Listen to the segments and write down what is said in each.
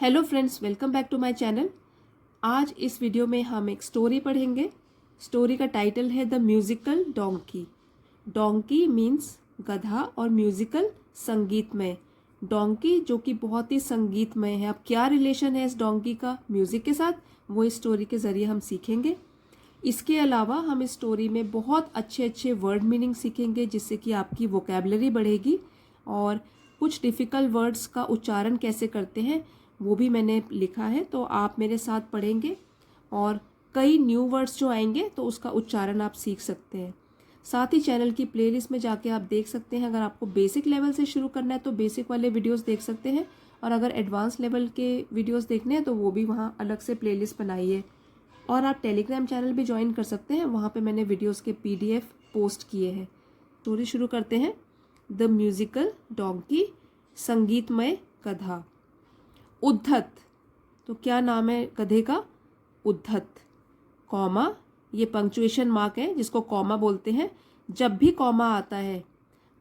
Hello friends, welcome back to my channel. आज इस video में हम एक स्टोरी पढ़ेंगे। स्टोरी का टाइटल है the musical donkey. Donkey means गधा और म्यूजिकल संगीतमय। डोंकी जो कि बहुत ही संगीतमय है। अब क्या रिलेशन है इस डोंकी का म्यूजिक के साथ, वो इस स्टोरी के ज़रिए हम सीखेंगे। इसके अलावा हम इस स्टोरी में बहुत अच्छे अच्छे वर्ड मीनिंग सीखेंगे, जिससे कि आपकी वोकेबलरी बढ़ेगी और कुछ डिफ़िकल्ट वर्ड्स का उच्चारण कैसे करते हैं वो भी मैंने लिखा है, तो आप मेरे साथ पढ़ेंगे और कई न्यू वर्ड्स जो आएंगे तो उसका उच्चारण आप सीख सकते हैं। साथ ही चैनल की प्लेलिस्ट में जाके आप देख सकते हैं। अगर आपको बेसिक लेवल से शुरू करना है तो बेसिक वाले वीडियोस देख सकते हैं, और अगर एडवांस लेवल के वीडियोस देखने हैं तो वो भी वहाँ अलग से प्लेलिस्ट बनाई है। और आप टेलीग्राम चैनल भी ज्वाइन कर सकते हैं, वहाँ पे मैंने वीडियोस के PDF पोस्ट किए हैं। स्टोरी शुरू करते हैं। द म्यूजिकल डोंकी, संगीतमय गधा। उद्धत, तो क्या नाम है गधे का? उद्धत। कॉमा, ये पंक्चुएशन मार्क है जिसको कॉमा बोलते हैं। जब भी कॉमा आता है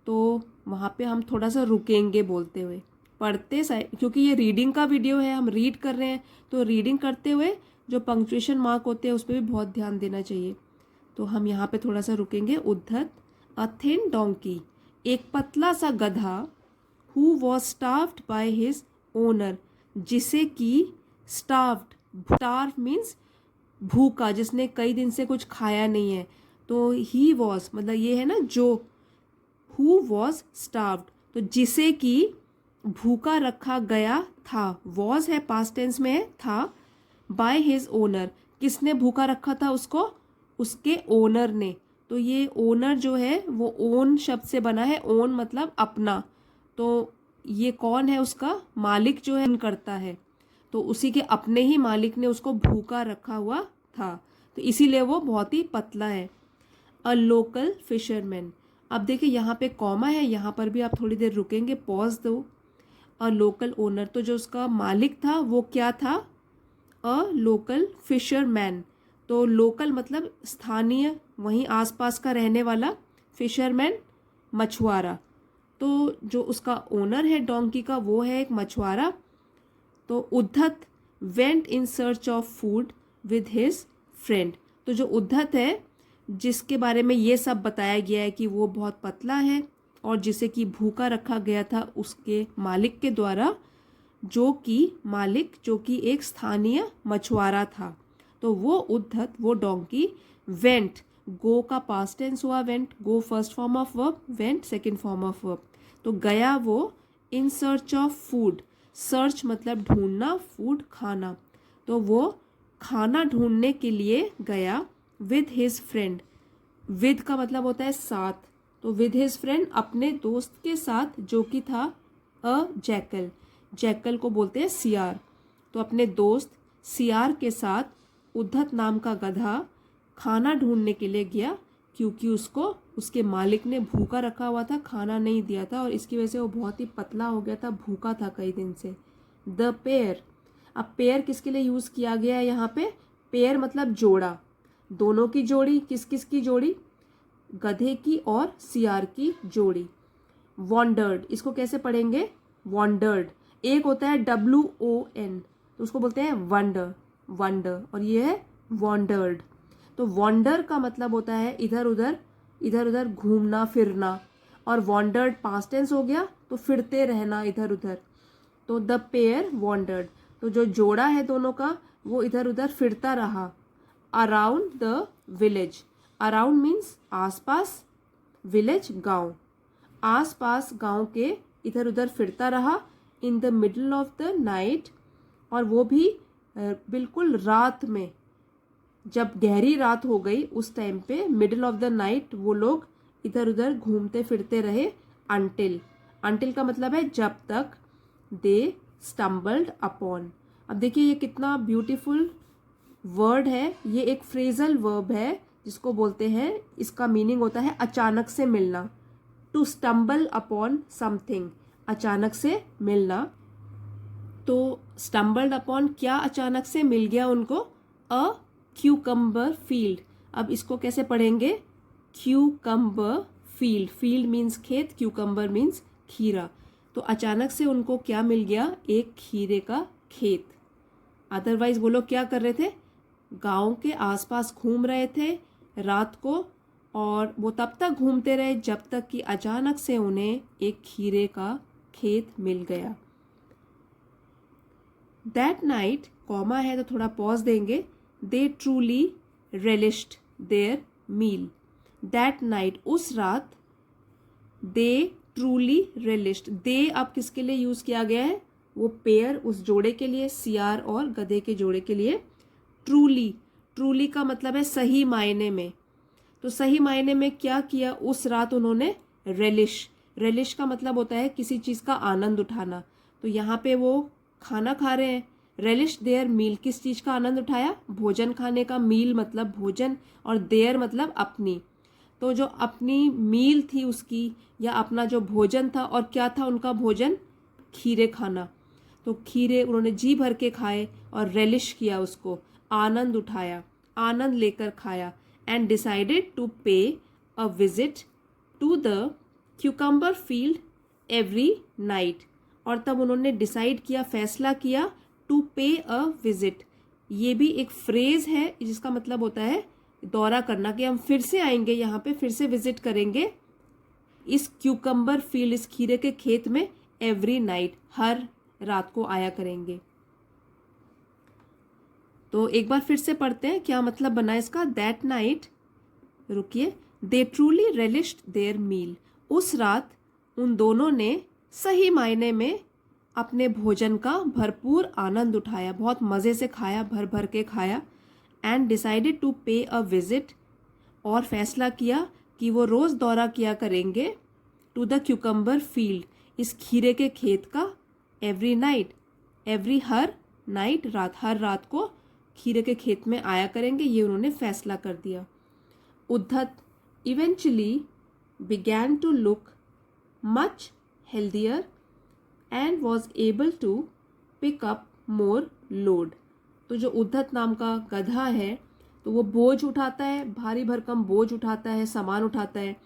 तो वहाँ पे हम थोड़ा सा रुकेंगे बोलते हुए, पढ़ते क्योंकि ये रीडिंग का वीडियो है, हम रीड कर रहे हैं, तो रीडिंग करते हुए जो पंक्चुएशन मार्क होते हैं उस पर भी बहुत ध्यान देना चाहिए। तो हम यहाँ पे थोड़ा सा रुकेंगे। उद्धत, अ थिन डोंकी, एक पतला सा गधा, who was starved by his owner, जिसे कि स्टार्व्ड, स्टार्व मीन्स भूखा, जिसने कई दिन से कुछ खाया नहीं है। तो ही वॉज मतलब ये है ना जो, हु वॉज स्टार्व्ड तो जिसे कि भूखा रखा गया था। वॉज है पास्ट टेंस में है, था। बाय हिज ओनर, किसने भूखा रखा था उसको? उसके ओनर ने। तो ये ओनर जो है वो ओन शब्द से बना है। ओन मतलब अपना। तो ये कौन है? उसका मालिक जो है करता है, तो उसी के अपने ही मालिक ने उसको भूखा रखा हुआ था, तो इसीलिए वो बहुत ही पतला है। अ लोकल फिशरमैन, अब देखिए यहाँ पे कॉमा है, यहाँ पर भी आप थोड़ी देर रुकेंगे, पॉज दो। अ लोकल ओनर, तो जो उसका मालिक था वो क्या था? A local fisherman. तो लोकल मतलब स्थानीय, वहीं आसपास का रहने वाला। फिशरमैन मछुआरा। तो जो उसका ओनर है डोंकी का वो है एक मछुआरा। तो Uddhat went in search of food with his friend, तो जो उद्धत है जिसके बारे में ये सब बताया गया है कि वो बहुत पतला है और जिसे कि भूखा रखा गया था उसके मालिक के द्वारा, जो कि एक स्थानीय मछुआरा था। तो वो उद्धत, वो डोंकी वेंट, गो का पास्ट टेंस हुआ went, go first form of verb, went second form of verb. तो गया वो इन सर्च ऑफ फूड, सर्च मतलब ढूंढना, फूड खाना, तो वो खाना ढूंढने के लिए गया। विद हिज फ्रेंड, विद का मतलब होता है साथ, तो विद हिज फ्रेंड अपने दोस्त के साथ, जो कि था अ जैकल, जैकल को बोलते हैं सियार। तो अपने दोस्त सियार के साथ उद्धत नाम का गधा खाना ढूंढने के लिए गया, क्योंकि उसको उसके मालिक ने भूखा रखा हुआ था, खाना नहीं दिया था, और इसकी वजह से वो बहुत ही पतला हो गया था, भूखा था कई दिन से। द पेयर, अब पेयर किसके लिए यूज़ किया गया है यहाँ पे? पेयर मतलब जोड़ा, दोनों की जोड़ी। किस किस की जोड़ी? गधे की और सियार की जोड़ी। वॉन्डर्ड, इसको कैसे पढ़ेंगे? वॉन्डर्ड, एक होता है WON, तो उसको बोलते हैं वंडर, वंडर, और ये है वॉन्डर्ड। तो वॉन्डर का मतलब होता है इधर उधर घूमना फिरना, और वॉन्डर्ड पास्ट टेंस हो गया, तो फिरते रहना इधर उधर। तो द पेयर वॉन्डर्ड, तो जो जोड़ा है दोनों का वो इधर उधर फिरता रहा। Around the village, around means आसपास, विलेज गांव, आसपास गांव के इधर उधर फिरता रहा। In the middle of the night, और वो भी बिल्कुल रात में, जब गहरी रात हो गई उस टाइम पे, मिडल ऑफ द नाइट वो लोग इधर उधर घूमते फिरते रहे। अंटिल, अंटिल का मतलब है जब तक। दे स्टम्बल्ड अपॉन, अब देखिए ये कितना ब्यूटीफुल वर्ड है। ये एक फ्रेजल वर्ब है जिसको बोलते हैं, इसका मीनिंग होता है अचानक से मिलना। टू स्टम्बल अपॉन समथिंग, अचानक से मिलना। तो स्टम्बल्ड अपॉन क्या अचानक से मिल गया उनको? अ क्यूकम्बर फील्ड, अब इसको कैसे पढ़ेंगे? क्यूकम्बर फील्ड, फील्ड मीन्स खेत, क्यूकम्बर मीन्स खीरा। तो अचानक से उनको क्या मिल गया? एक खीरे का खेत। अदरवाइज वो लोग क्या कर रहे थे, गांव के आसपास घूम रहे थे रात को, और वो तब तक घूमते रहे जब तक कि अचानक से उन्हें एक खीरे का खेत मिल गया। दैट नाइट, कॉमा है तो थोड़ा पॉज देंगे, they truly relished their meal. That night, उस रात, दे ट्रूली रेलिश्ड, दे अब किसके लिए यूज किया गया है, वो पेयर उस जोड़े के लिए, सियार और गधे के जोड़े के लिए। ट्रूली, ट्रूली का मतलब है सही मायने में। तो सही मायने में क्या किया उस रात उन्होंने, रेलिश। रेलिश का मतलब होता है किसी चीज़ का आनंद उठाना। तो यहाँ पे वो खाना खा रहे हैं, रेलिश देयर मील, किस चीज़ का आनंद उठाया, भोजन खाने का। मील मतलब भोजन, और देयर मतलब अपनी। तो जो अपनी मील थी उसकी, या अपना जो भोजन था, और क्या था उनका भोजन, खीरे खाना। तो खीरे उन्होंने जी भर के खाए और रेलिश किया उसको, आनंद उठाया, आनंद लेकर खाया। And decided to pay a visit to the cucumber field every night. और तब उन्होंने डिसाइड किया, फैसला किया, टू पे अ विजिट। ये भी एक फ्रेज है जिसका मतलब होता है दौरा करना, कि हम फिर से आएंगे यहाँ पे, फिर से विजिट करेंगे इस क्यूकम्बर फील्ड, इस खीरे के खेत में, एवरी नाइट, हर रात को आया करेंगे। तो एक बार फिर से पढ़ते हैं क्या मतलब बना इसका। दैट नाइट, रुकिए, दे ट्रूली रेलिश्ड देयर मील, उस रात उन दोनों ने सही मायने में अपने भोजन का भरपूर आनंद उठाया, बहुत मज़े से खाया, भर भर के खाया। And decided to pay a visit, और फैसला किया कि वो रोज़ दौरा किया करेंगे, टू द क्यूकम्बर फील्ड, इस खीरे के खेत का, एवरी नाइट, एवरी, हर, नाइट, रात, हर रात को खीरे के खेत में आया करेंगे। ये उन्होंने फैसला कर दिया। Uddhat eventually began to look much healthier and was able to pick up more load. तो जो उद्धत नाम का गधा है, तो वो बोझ उठाता है, भारी भरकम बोझ उठाता है, सामान उठाता है।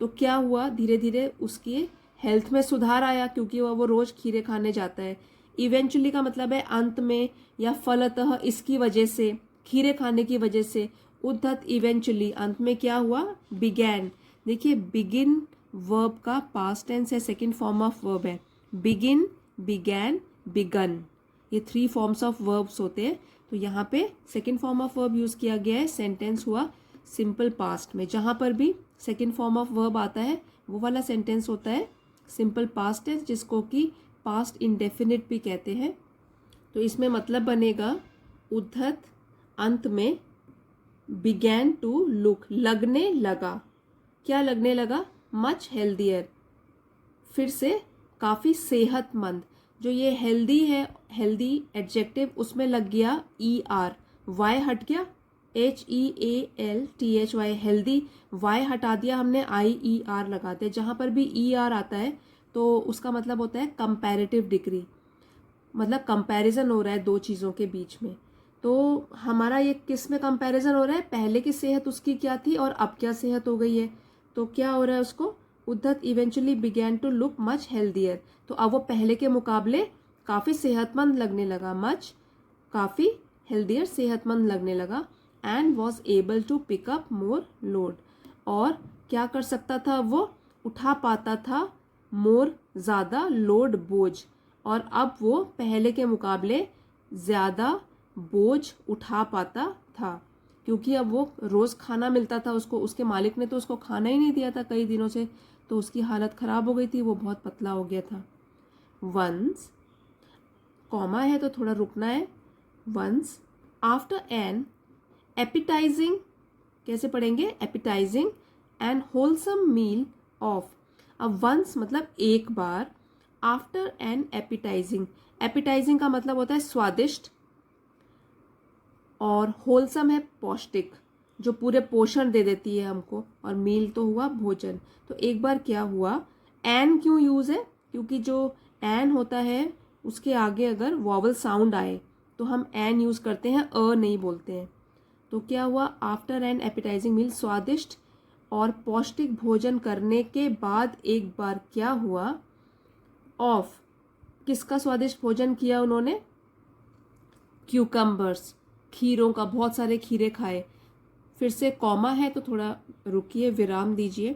तो क्या हुआ, धीरे धीरे उसकी हेल्थ में सुधार आया, क्योंकि वो रोज खीरे खाने जाता है। इवेंचुअली का मतलब है अंत में या फलतः, इसकी वजह से, खीरे खाने की वजह से। उद्धत इवेंचुअली, अंत में क्या हुआ, बिगैन। देखिए बिगिन वर्ब का पास्ट टेंस है, सेकंड फॉर्म ऑफ वर्ब है। बिगिन, बिगैन, बिगन, ये 3 फॉर्म्स ऑफ वर्ब्स होते हैं। तो यहाँ पे second form of verb use किया गया है, सेंटेंस हुआ सिंपल पास्ट में। जहाँ पर भी सेकंड फॉर्म ऑफ वर्ब आता है वो वाला सेंटेंस होता है सिंपल पास्ट टेंस, जिसको कि पास्ट इंडेफिनिट भी कहते हैं। तो इसमें मतलब बनेगा, उद्धत अंत में, बिगैन टू लुक, लगने लगा, क्या लगने लगा, मच हेल्दियर, फिर से काफ़ी सेहतमंद। जो ये हेल्दी है, हेल्दी एडजेक्टिव, उसमें लग गया ER, वाई हट गया, HEALTHY, हेल्दी, वाई हटा दिया हमने, IER लगाते हैं। जहाँ पर भी ER आता है तो उसका मतलब होता है कंपैरेटिव डिग्री, मतलब कंपैरिजन हो रहा है दो चीज़ों के बीच में। तो हमारा ये किस में कंपैरिजन हो रहा है, पहले की सेहत उसकी क्या थी और अब क्या सेहत हो गई है। तो क्या हो रहा है उसको, Uddhat eventually began to look much healthier, तो अब वो पहले के मुकाबले काफ़ी सेहतमंद लगने लगा, मच, काफ़ी, हेल्दियर, सेहतमंद लगने लगा। And was able to pick up more load, और क्या कर सकता था, वो उठा पाता था, मोर, ज़्यादा, लोड, बोझ, और अब वो पहले के मुकाबले ज़्यादा बोझ उठा पाता था, क्योंकि अब वो रोज़ खाना मिलता था उसको, उसके मालिक ने तो उसको खाना ही नहीं दिया था कई दिनों से, तो उसकी हालत ख़राब हो गई थी, वो बहुत पतला हो गया था। वंस, कॉमा है तो थोड़ा रुकना है, वंस आफ्टर एन एपिटाइजिंग, कैसे पढ़ेंगे, appetising and wholesome meal of. अब वंस मतलब एक बार, आफ्टर एन एपिटाइजिंग, एपिटाइजिंग का मतलब होता है स्वादिष्ट, और होलसम है पौष्टिक, जो पूरे पोषण दे देती है हमको, और मील तो हुआ भोजन। तो एक बार क्या हुआ, एन क्यों यूज़ है, क्योंकि जो एन होता है उसके आगे अगर वॉवल साउंड आए तो हम एन यूज़ करते हैं, अ नहीं बोलते हैं। तो क्या हुआ, आफ्टर एन एपिटाइजिंग मील, स्वादिष्ट और पौष्टिक भोजन करने के बाद एक बार क्या हुआ, ऑफ, किसका स्वादिष्ट भोजन किया उन्होंने, क्यूकम्बर्स, खीरों का, बहुत सारे खीरे खाए। फिर से कॉमा है तो थोड़ा रुकिए, विराम दीजिए।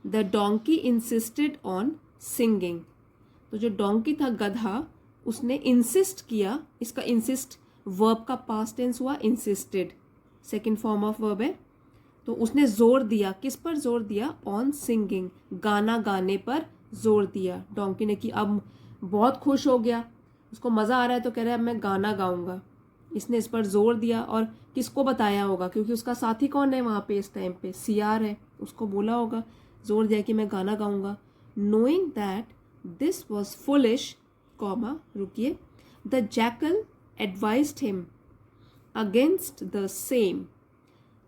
The donkey insisted on singing, तो जो डोंकी था, गधा, उसने इंसिस्ट किया। इसका इंसिस्ट वर्ब का पास्ट टेंस हुआ insisted, second form of verb है। तो उसने जोर दिया, किस पर जोर दिया? ऑन सिंगिंग, गाना गाने पर जोर दिया डोंकी ने। कि अब बहुत खुश हो गया, उसको मज़ा आ रहा है तो कह रहा है अब मैं गाना गाऊंगा। इसने इस पर जोर दिया और किसको बताया होगा, क्योंकि उसका साथी कौन है वहाँ पे इस टाइम पे? सियार है। उसको बोला होगा, जोर दिया कि मैं गाना गाऊंगा। Knowing that this was foolish, comma, रुकिए, the jackal advised him against the same.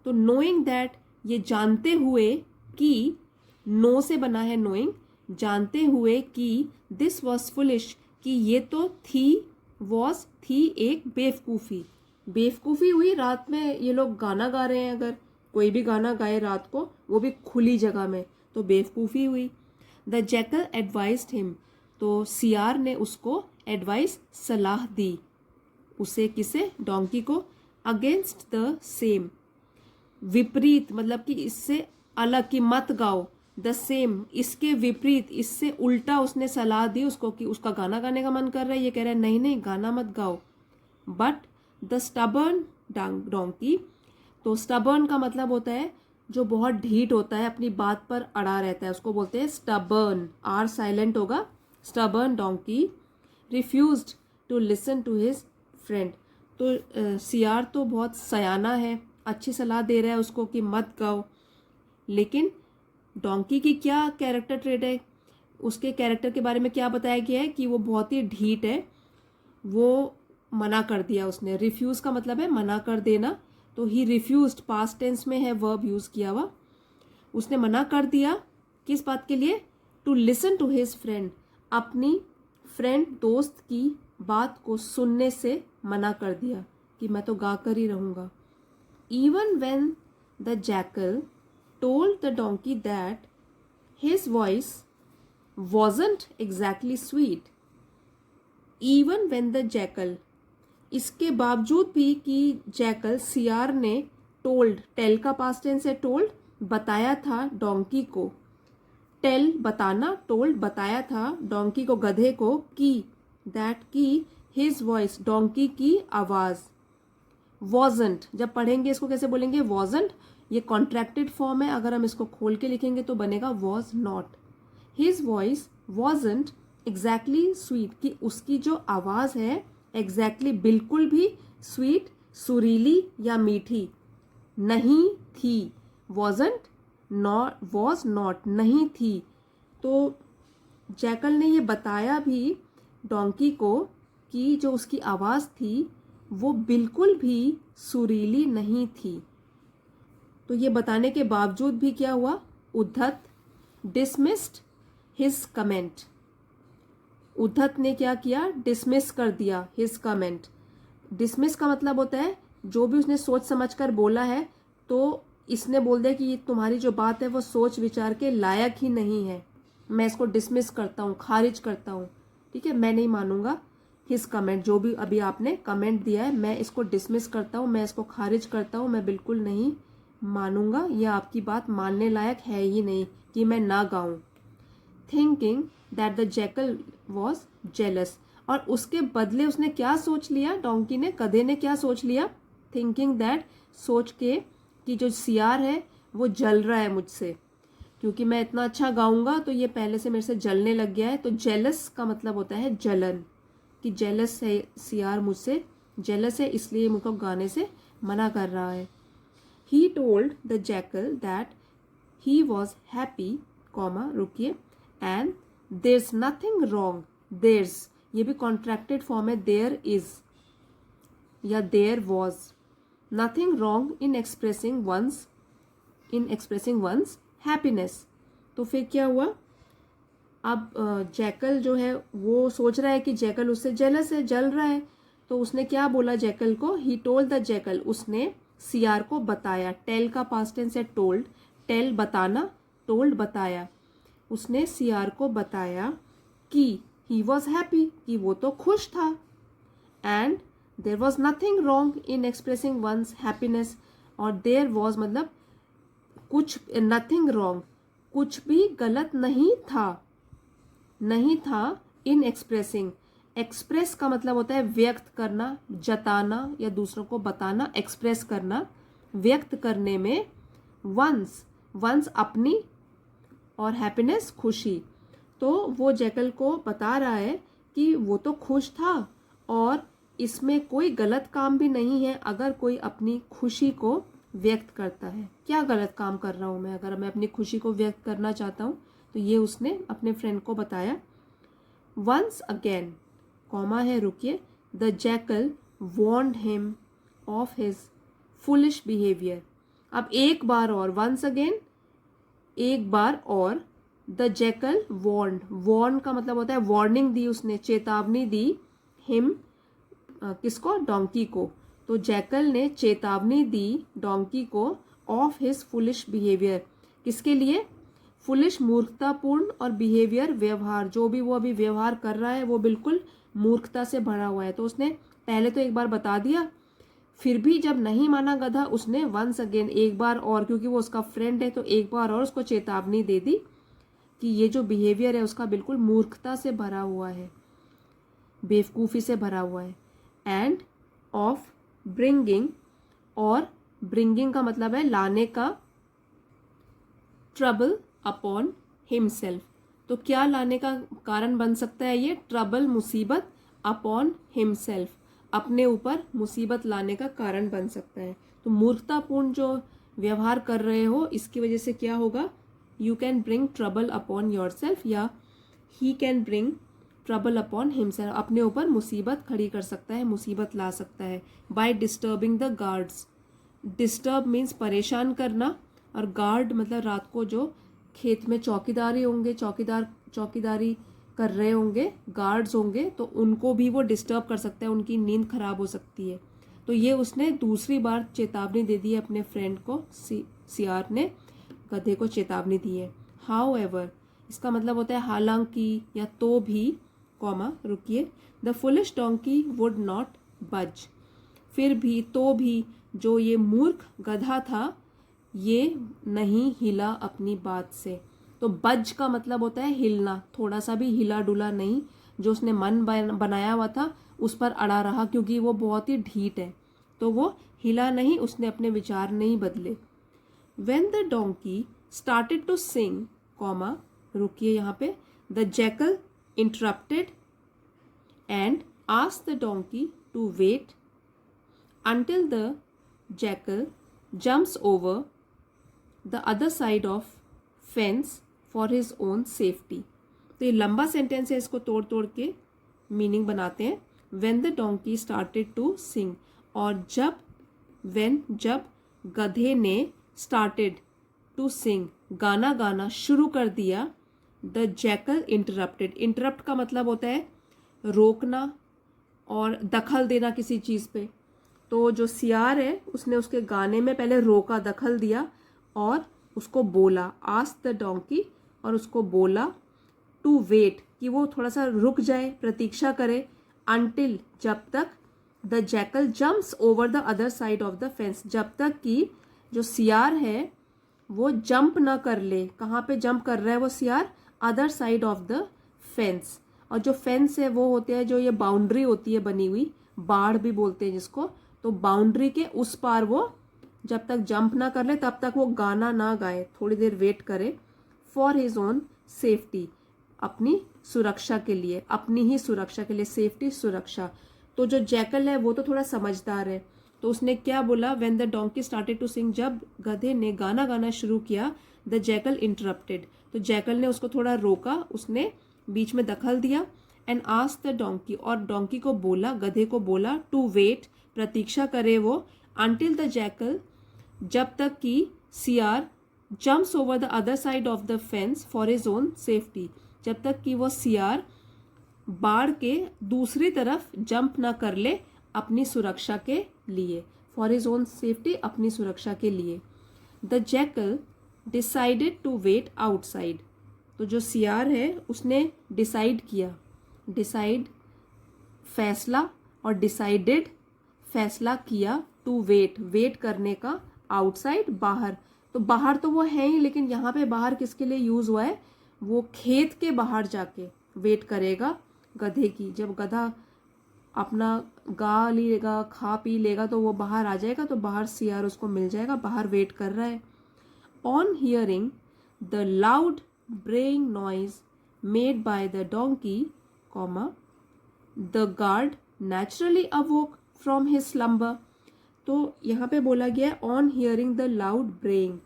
तो नोइंग दैट, ये जानते हुए कि, नो से बना है नोइंग, जानते हुए कि, दिस वॉज फुलिश, कि ये तो थी, वॉज थी एक बेवकूफ़ी। बेवकूफ़ी हुई, रात में ये लोग गाना गा रहे हैं, अगर कोई भी गाना गाए रात को, वो भी खुली जगह में, तो बेवकूफ़ी हुई। द जैकल एडवाइज्ड हिम, तो सियार ने उसको एडवाइस, सलाह दी। उसे किसे? डोंकी को। अगेंस्ट द सेम, विपरीत, मतलब कि इससे अलग, कि मत गाओ। द सेम, इसके विपरीत, इससे उल्टा उसने सलाह दी उसको कि उसका गाना गाने का मन कर रहा है, ये कह रहा है नहीं नहीं गाना मत गाओ। बट द स्टबर्न डोंकी, तो स्टबर्न का मतलब होता है जो बहुत ढीठ होता है, अपनी बात पर अड़ा रहता है, उसको बोलते हैं स्टबर्न। आर साइलेंट होगा। Stubborn donkey refused to listen to his friend, तो सियार तो बहुत सयाना है, अच्छी सलाह दे रहा है उसको कि मत गाओ, लेकिन डोंकी की क्या कैरेक्टर ट्रेट है? उसके कैरेक्टर के बारे में क्या बताया गया है? कि वो बहुत ही ढीठ है, वो मना कर दिया उसने। रिफ्यूज़ का मतलब है मना कर देना, तो ही रिफ्यूज्ड, पास्ट टेंस में है, वर्ब यूज़ किया हुआ। उसने मना कर दिया, किस बात के लिए? To listen to his friend, अपनी फ्रेंड, दोस्त की बात को सुनने से मना कर दिया कि मैं तो गा कर ही रहूँगा। Even when the jackal told the donkey that his voice wasn't exactly sweet, even when the jackal, इसके बावजूद भी कि जैकल, सियार ने, टोल्ड, टेल का पास्ट टेंस है टोल्ड, बताया था डोंकी को। टेल बताना, टोल्ड बताया था डोंकी को, गधे को, कि दैट, की हिज वॉइस, डोंकी की आवाज़, वॉजंट, जब पढ़ेंगे इसको कैसे बोलेंगे? वॉजंट, ये कॉन्ट्रैक्टेड फॉर्म है, अगर हम इसको खोल के लिखेंगे तो बनेगा was not. His voice wasn't exactly sweet, कि उसकी जो आवाज़ है एग्जैक्टली बिल्कुल भी स्वीट, सुरीली या मीठी नहीं थी। वॉजंट, नॉट, वॉज नॉट, नहीं थी। तो जैकल ने ये बताया भी डोंकी को कि जो उसकी आवाज़ थी वो बिल्कुल भी सुरीली नहीं थी। तो ये बताने के बावजूद भी क्या हुआ? उद्धत डिसमिस्ड हिज कमेंट, उद्धत ने क्या किया? डिसमिस कर दिया हिज कमेंट। डिसमिस का मतलब होता है जो भी उसने सोच समझकर बोला है, तो इसने बोल दिया कि ये तुम्हारी जो बात है वो सोच विचार के लायक ही नहीं है, मैं इसको डिसमिस करता हूँ, खारिज करता हूँ, ठीक है, मैं नहीं मानूंगा हिज कमेंट, जो भी अभी आपने कमेंट दिया है मैं इसको डिसमिस करता हूँ, मैं इसको खारिज करता हूँ, मैं बिल्कुल नहीं मानूंगा, यह आपकी बात मानने लायक है ही नहीं कि मैं ना गाऊं। Thinking that the jackal was jealous, और उसके बदले उसने क्या सोच लिया? डोंकी ने, गधे ने क्या सोच लिया? थिंकिंग दैट, सोच के कि जो सियार है वो जल रहा है मुझसे, क्योंकि मैं इतना अच्छा गाऊंगा तो ये पहले से मेरे से जलने लग गया है। तो जेलस का मतलब होता है जलन, कि जेलस है सियार मुझसे, जेलस है इसलिए मुझको गाने से मना कर रहा है। He told the jackal that he was happy, comma, रुकिए, and there's nothing wrong, there's, ये भी कॉन्ट्रैक्टेड फॉर्म है, देयर इज या there was, nothing wrong in expressing one's happiness. तो फिर क्या हुआ? अब जैकल जो है वो सोच रहा है कि जैकल उससे जेलस है, जल रहा है, तो उसने क्या बोला जैकल को? ही टोल्ड द जैकल, उसने सियार को बताया। टेल का पास्ट टेंस है टोल्ड, टेल बताना, टोल्ड बताया। उसने सियार को बताया कि ही वॉज हैप्पी, कि वो तो खुश था, and there was nothing wrong in expressing one's happiness, और देयर वॉज मतलब कुछ, नथिंग रॉन्ग कुछ भी गलत नहीं था, नहीं था इन एक्सप्रेसिंग। एक्सप्रेस का मतलब होता है व्यक्त करना, जताना या दूसरों को बताना, एक्सप्रेस करना, व्यक्त करने में। वंस, वंस अपनी, और हैप्पीनेस खुशी। तो वो जैकल को बता रहा है कि वो तो खुश था और इसमें कोई गलत काम भी नहीं है अगर कोई अपनी खुशी को व्यक्त करता है। क्या गलत काम कर रहा हूँ मैं अगर मैं अपनी खुशी को व्यक्त करना चाहता हूँ? तो ये उसने अपने फ्रेंड को बताया। वंस अगेन, कॉमा है रुकिए, the jackal warned him of his foolish behaviour. अब एक बार और, वंस अगेन एक बार और, द जैकल वॉर्न्ड, वॉर्न का मतलब होता है वार्निंग दी उसने, चेतावनी दी, हिम किसको? डोंकी को। तो जैकल ने चेतावनी दी डोंकी को ऑफ हिज फुलिश बिहेवियर। किसके लिए? फुलिश मूर्खतापूर्ण, और बिहेवियर व्यवहार, जो भी वो अभी व्यवहार कर रहा है वो बिल्कुल मूर्खता से भरा हुआ है। तो उसने पहले तो एक बार बता दिया, फिर भी जब नहीं माना गधा, उसने वंस अगेन एक बार और, क्योंकि वो उसका फ्रेंड है तो एक बार और उसको चेतावनी दे दी कि ये जो बिहेवियर है उसका बिल्कुल मूर्खता से भरा हुआ है, बेवकूफ़ी से भरा हुआ है। एंड ऑफ ब्रिंगिंग, और ब्रिंगिंग का मतलब है लाने का, ट्रबल अपॉन हिमसेल्फ। तो क्या लाने का कारण बन सकता है ये? ट्रबल, मुसीबत, अपॉन हिमसेल्फ, अपने ऊपर मुसीबत लाने का कारण बन सकता है। तो मूर्खतापूर्ण जो व्यवहार कर रहे हो इसकी वजह से क्या होगा? You can bring trouble upon yourself, या he can bring trouble upon himself, अपने ऊपर मुसीबत खड़ी कर सकता है, मुसीबत ला सकता है। By disturbing the guards, disturb means परेशान करना, और गार्ड मतलब रात को जो खेत में चौकीदारी होंगे, चौकीदारी कर रहे होंगे, गार्ड्स होंगे, तो उनको भी वो डिस्टर्ब कर सकता है, उनकी नींद खराब हो सकती है। तो ये उसने दूसरी बार चेतावनी दे दी है अपने फ्रेंड को, सियार ने गधे को चेतावनी दी है। हाउएवर, इसका मतलब होता है हालांकि या तो भी, कॉमा रुकिए, the foolish donkey would not बज, फिर भी, तो भी, जो ये मूर्ख गधा था ये नहीं हिला अपनी बात से। तो बज का मतलब होता है हिलना, थोड़ा सा भी हिला डुला नहीं, जो उसने मन बनाया हुआ था उस पर अड़ा रहा, क्योंकि वो बहुत ही ढीठ है, तो वो हिला नहीं, उसने अपने विचार नहीं बदले। When the donkey started to sing, comma रुकिए यहाँ पे, the jackal interrupted and asked the donkey to wait until the jackal jumps over the other side of fence for his own safety। तो ये लंबा सेंटेंस है, इसको तोड़ तोड़ के मीनिंग बनाते हैं। When the donkey started to sing, और जब, when जब गधे ने started to sing गाना गाना शुरू कर दिया, the jackal interrupted, interrupt का मतलब होता है रोकना और दखल देना किसी चीज़ पे। तो जो सियार है उसने उसके गाने में पहले रोका, दखल दिया, और उसको बोला आस्क द डोंकी, और उसको बोला टू वेट, कि वो थोड़ा सा रुक जाए, प्रतीक्षा करे, अंटिल जब तक, the jackal jumps over the other side of the fence, जब तक कि जो सियार है वो जंप ना कर ले। कहाँ पे जंप कर रहा है वो सियार? Other side of the fence. और जो फेंस है वो होते हैं, जो ये बाउंड्री होती है बनी हुई, बाड़ भी बोलते हैं जिसको, तो बाउंड्री के उस पार वो जब तक जंप ना कर ले तब तक वो गाना ना गाए, थोड़ी देर वेट करे, फॉर हिज ओन सेफ्टी, अपनी सुरक्षा के लिए, अपनी ही सुरक्षा के लिए, सेफ्टी सुरक्षा। तो जो जैकल है वो तो थोड़ा समझदार है, तो उसने क्या बोला? When the donkey started to sing, जब गधे ने गाना गाना शुरू किया, द जैकल इंटरप्टेड, तो जैकल ने उसको थोड़ा रोका, उसने बीच में दखल दिया, एंड आस्क्ड द डोंकी, और डोंकी को बोला, गधे को बोला, टू वेट, प्रतीक्षा करे वो, अंटिल द जैकल, जब तक कि सियार jumps over the other side of the fence for his own safety, जब तक कि वो सियार बाड़ के दूसरी तरफ जंप ना कर ले अपनी सुरक्षा के लिए, फॉर हिज ओन सेफ्टी, अपनी सुरक्षा के लिए। The jackal decided to wait outside, तो जो सियार है उसने डिसाइड किया, डिसाइड फैसला, और डिसाइडेड फैसला किया टू वेट करने का, आउटसाइड बाहर। तो बाहर तो वो है ही, लेकिन यहाँ पे बाहर किसके लिए यूज हुआ है, वो खेत के बाहर जाके वेट करेगा गधे की। जब गधा अपना गा लेगा, खा पी लेगा, तो वो बाहर आ जाएगा, तो बाहर सियार उसको मिल जाएगा, बाहर वेट कर रहा है। On hearing the loud braying noise made by the donkey, comma, the guard naturally awoke from his slumber. तो यहाँ पे बोला गया है on hearing the loud braying.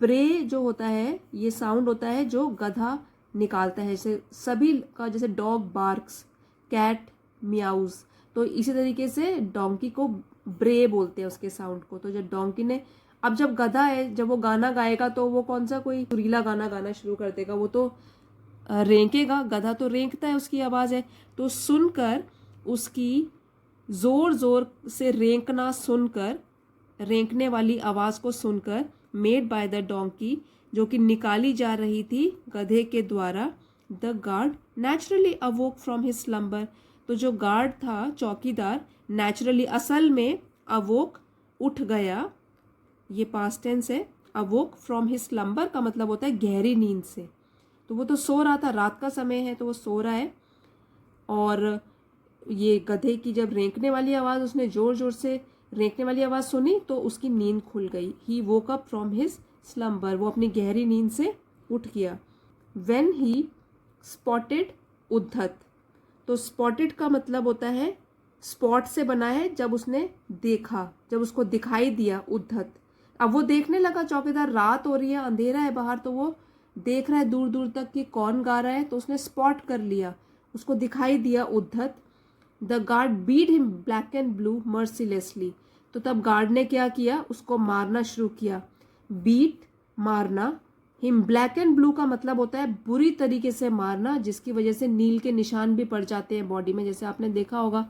Bray जो होता है, ये साउंड होता है जो गधा निकालता है, जैसे सभी का, जैसे डॉग बार्क्स, कैट मियाउज, तो इसी तरीके से डोंकी को ब्रे बोलते हैं उसके साउंड को। तो जब डोंकी ने, अब जब गधा है, जब वो गाना गाएगा तो वो कौन सा कोई सुरीला गाना गाना शुरू कर देगा, वो तो रेंकेगा, गधा तो रेंकता है, उसकी आवाज़ है। तो सुनकर उसकी जोर जोर से रेंकना सुनकर, रेंकने वाली आवाज़ को सुनकर, मेड बाय द डोंकी, जो कि निकाली जा रही थी गधे के द्वारा, the guard naturally awoke from his slumber. तो जो गार्ड था, चौकीदार, नेचुरली असल में अवोक उठ गया, ये पास्ट टेंस है। अवोक फ्रॉम हिज स्लम्बर का मतलब होता है गहरी नींद से। तो वो तो सो रहा था, रात का समय है तो वो सो रहा है, और ये गधे की जब रेंकने वाली आवाज़, उसने जोर जोर से रेंकने वाली आवाज़ सुनी तो उसकी नींद खुल गई। He woke up from his slumber, वो अपनी गहरी नींद से उठ गया। व्हेन ही स्पॉटेड उद्धत, तो स्पॉटेड का मतलब होता है, स्पॉट से बना है, जब उसने देखा, जब उसको दिखाई दिया उद्धत। अब वो देखने लगा, चौकीदार, रात हो रही है, अंधेरा है बाहर, तो वो देख रहा है दूर दूर तक कि कौन गा रहा है, तो उसने स्पॉट कर लिया, उसको दिखाई दिया Uddhat. The guard beat him black and blue mercilessly, तो तब गार्ड ने क्या किया, उसको मारना शुरू किया। बीट, मारना, हिम ब्लैक एंड ब्लू का मतलब होता है बुरी तरीके से मारना, जिसकी वजह से नील के निशान भी पड़ जाते हैं बॉडी में। जैसे आपने देखा होगा,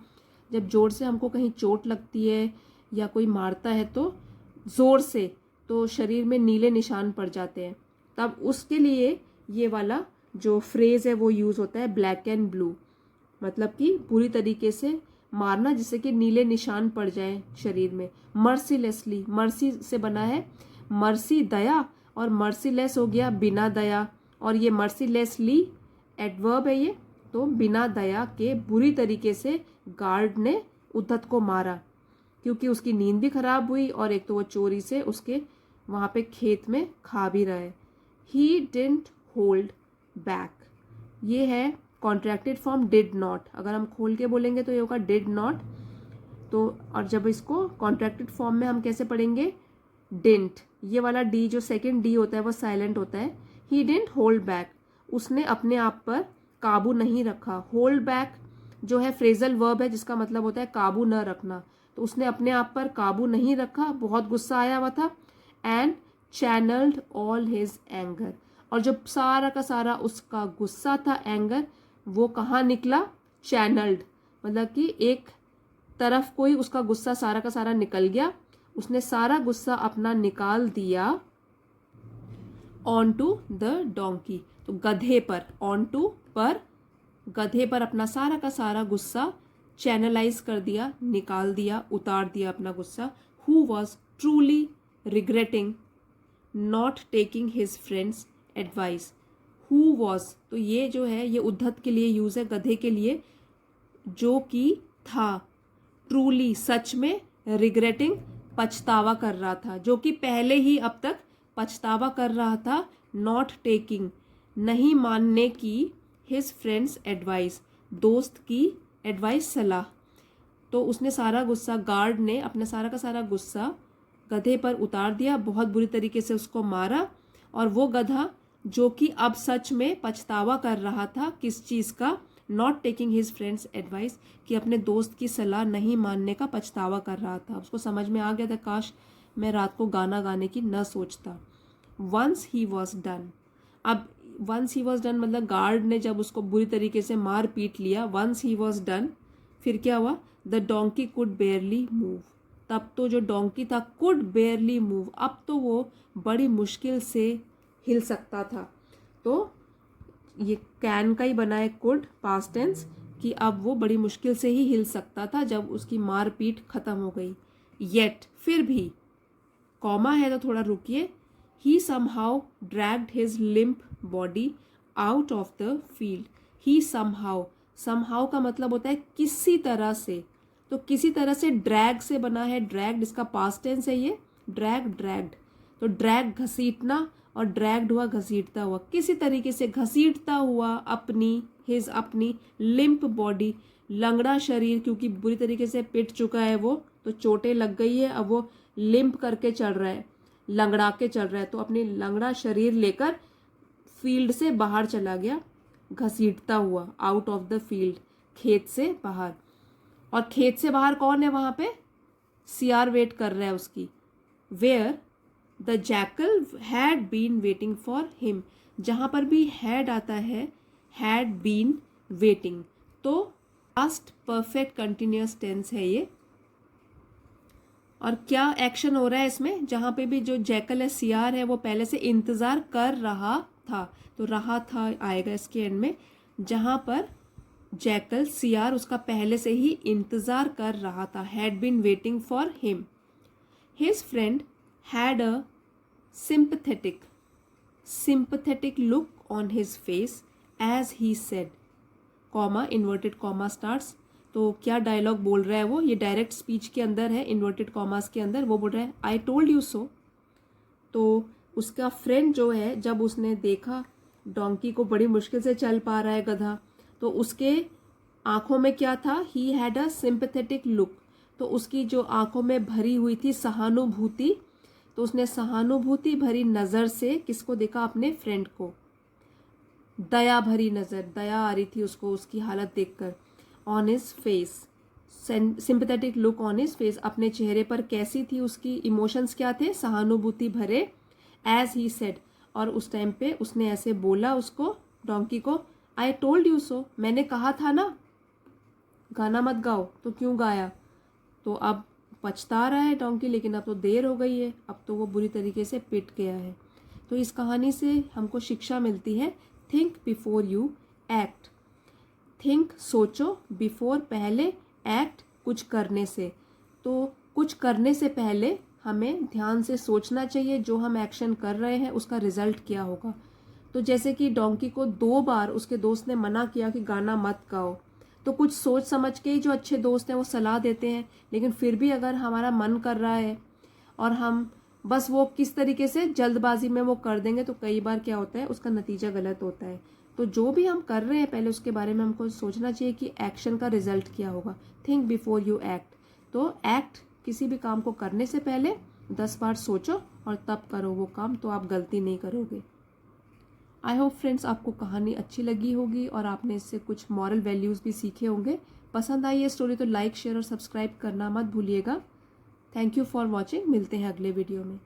जब जोर से हमको कहीं चोट लगती है या कोई मारता है तो जोर से, तो शरीर में नीले निशान पड़ जाते हैं, तब उसके लिए ये वाला जो फ्रेज है वो यूज होता है, ब्लैक एंड ब्लू, मतलब कि पूरी तरीके से मारना जिससे कि नीले निशान पड़ जाए शरीर में। मर्सीलेसली, मर्सी से बना है, मर्सी दया, और मर्सीलेस हो गया बिना दया, और ये मर्सीलेसली एडवर्ब है ये, तो बिना दया के बुरी तरीके से गार्ड ने उद्धत को मारा, क्योंकि उसकी नींद भी खराब हुई और एक तो वो चोरी से उसके वहाँ पे खेत में खा भी रहा है। ही डिडंट होल्ड बैक, ये है कॉन्ट्रैक्टेड फॉर्म डिड नॉट। अगर हम खोल के बोलेंगे तो ये होगा डिड नॉट, तो और जब इसको कॉन्ट्रैक्टेड फॉर्म में हम कैसे पढ़ेंगे, डिडंट, ये वाला डी जो सेकंड डी होता है वो साइलेंट होता है। ही डिडंट होल्ड बैक, उसने अपने आप पर काबू नहीं रखा। होल्ड बैक जो है फ्रेजल वर्ब है, जिसका मतलब होता है काबू न रखना, तो उसने अपने आप पर काबू नहीं रखा, बहुत गुस्सा आया हुआ था। And channelled all his anger, और जो सारा का सारा उसका गुस्सा था, एंगर, वो कहाँ निकला, चैनल्ड, मतलब कि एक तरफ कोई उसका गुस्सा सारा का सारा निकल गया, उसने सारा गुस्सा अपना निकाल दिया ऑन टू द डोंकी, तो गधे पर, ऑन टू पर, गधे पर अपना सारा का सारा गुस्सा चैनलाइज कर दिया, निकाल दिया, उतार दिया अपना गुस्सा। Who was truly regretting not taking his friends advice. Who was, तो ये जो है ये उद्धत के लिए यूज है, गधे के लिए, जो कि था, ट्रूली सच में, रिग्रेटिंग पछतावा कर रहा था, जो कि पहले ही अब तक पछतावा कर रहा था, नॉट टेकिंग नहीं मानने की, हिज फ्रेंड्स एडवाइस दोस्त की एडवाइस सलाह। तो उसने सारा गुस्सा, गार्ड ने अपना सारा का सारा गुस्सा गधे पर उतार दिया, बहुत बुरी तरीके से उसको मारा, और वो गधा जो कि अब सच में पछतावा कर रहा था, किस चीज़ का, not taking his friends advice, कि अपने दोस्त की सलाह नहीं मानने का पछतावा कर रहा था। उसको समझ में आ गया था, काश मैं रात को गाना गाने की न सोचता। वंस ही वॉज डन, अब वंस ही वॉज डन मतलब गार्ड ने जब उसको बुरी तरीके से मार पीट लिया, वंस ही वॉज डन, फिर क्या हुआ, द डोंकी कुड बेयरली मूव, तब तो जो डोंकी था, कुड बेयरली मूव, अब तो वो बड़ी मुश्किल से हिल सकता था। तो ये कैन का ही बना है कुड, पास्ट टेंस, कि अब वो बड़ी मुश्किल से ही हिल सकता था जब उसकी मारपीट खत्म हो गई। येट, फिर भी, कॉमा है तो थोड़ा रुकिए। He somehow dragged his limp body out of the field. He somehow, somehow का मतलब होता है किसी तरह से, तो किसी तरह से ड्रैग से बना है। ड्रैग्ड इसका पास्ट टेंस है ये, ड्रैग, ड्रैग्ड, तो ड्रैग घसीटना और ड्रैग्ड हुआ घसीटता हुआ, किसी तरीके से घसीटता हुआ अपनी, हिज अपनी, लिम्प बॉडी, लंगड़ा शरीर, क्योंकि बुरी तरीके से पिट चुका है वो, तो चोटें लग गई है, अब वो लिम्प करके चल रहा है, लंगड़ा के चल रहा है, तो अपनी लंगड़ा शरीर लेकर फील्ड से बाहर चला गया, घसीटता हुआ, आउट ऑफ द फील्ड, खेत से बाहर। और खेत से बाहर कौन है वहां पे? सियार वेट कर रहा है उसकी। Where the jackal had been waiting for him, जहां पर भी हैड आता है, हैड बीन वेटिंग, तो पास्ट परफेक्ट कंटिन्यूअस टेंस है ये। और क्या एक्शन हो रहा है इसमें? जहां पे भी जो जैकल है, सियार है, वो पहले से इंतजार कर रहा था, तो रहा था आएगा इसके एंड में। जहां पर जैकल, सियार, उसका पहले से ही इंतजार कर रहा था, had been waiting for him. His friend had a sympathetic look on his face as he said, comma, inverted comma starts. तो क्या डायलॉग बोल रहा है वो? ये डायरेक्ट स्पीच के अंदर है, इन्वर्टेड कॉमास के अंदर। वो बोल रहा है आई टोल्ड यू सो। तो उसका फ्रेंड जो है, जब उसने देखा डोंकी को बड़ी मुश्किल से चल पा रहा है गधा, तो उसके आंखों में क्या था? He had a sympathetic look, तो उसकी जो आंखों में भरी हुई थी सहानुभूति, तो उसने सहानुभूति भरी नज़र से किसको देखा? अपने फ्रेंड को। दया भरी नज़र, दया आ रही थी उसको उसकी हालत देखकर। On his face, sympathetic look on his face, अपने चेहरे पर कैसी थी उसकी इमोशंस, क्या थे? सहानुभूति भरे। एज ही सेड, और उस टाइम पे उसने ऐसे बोला उसको, डोंकी को, आई टोल्ड यू सो, मैंने कहा था ना गाना मत गाओ, तो क्यों गाया? तो अब पछता रहा है डोंकी, लेकिन अब तो देर हो गई है, अब तो वो बुरी तरीके से पिट गया है। तो इस कहानी से हमको शिक्षा मिलती है, think before you act. Think, सोचो, बिफोर, पहले, एक्ट, कुछ करने से। तो कुछ करने से पहले हमें ध्यान से सोचना चाहिए, जो हम एक्शन कर रहे हैं उसका रिजल्ट क्या होगा। तो जैसे कि डोंकी को 2 बार उसके दोस्त ने मना किया कि गाना मत गाओ, तो कुछ सोच समझ के ही जो अच्छे दोस्त हैं वो सलाह देते हैं, लेकिन फिर भी अगर हमारा मन कर रहा है और हम बस वो किस तरीके से जल्दबाजी में वो कर देंगे, तो कई बार क्या होता है, उसका नतीजा गलत होता है। तो जो भी हम कर रहे हैं पहले उसके बारे में हमको सोचना चाहिए कि एक्शन का रिजल्ट क्या होगा। थिंक बिफोर यू एक्ट, तो एक्ट, किसी भी काम को करने से पहले 10 बार सोचो और तब करो वो काम, तो आप गलती नहीं करोगे। आई होप फ्रेंड्स आपको कहानी अच्छी लगी होगी और आपने इससे कुछ मॉरल वैल्यूज़ भी सीखे होंगे। पसंद आई ये स्टोरी तो लाइक, शेयर और सब्सक्राइब करना मत भूलिएगा। थैंक यू फॉर वॉचिंग, मिलते हैं अगले वीडियो में।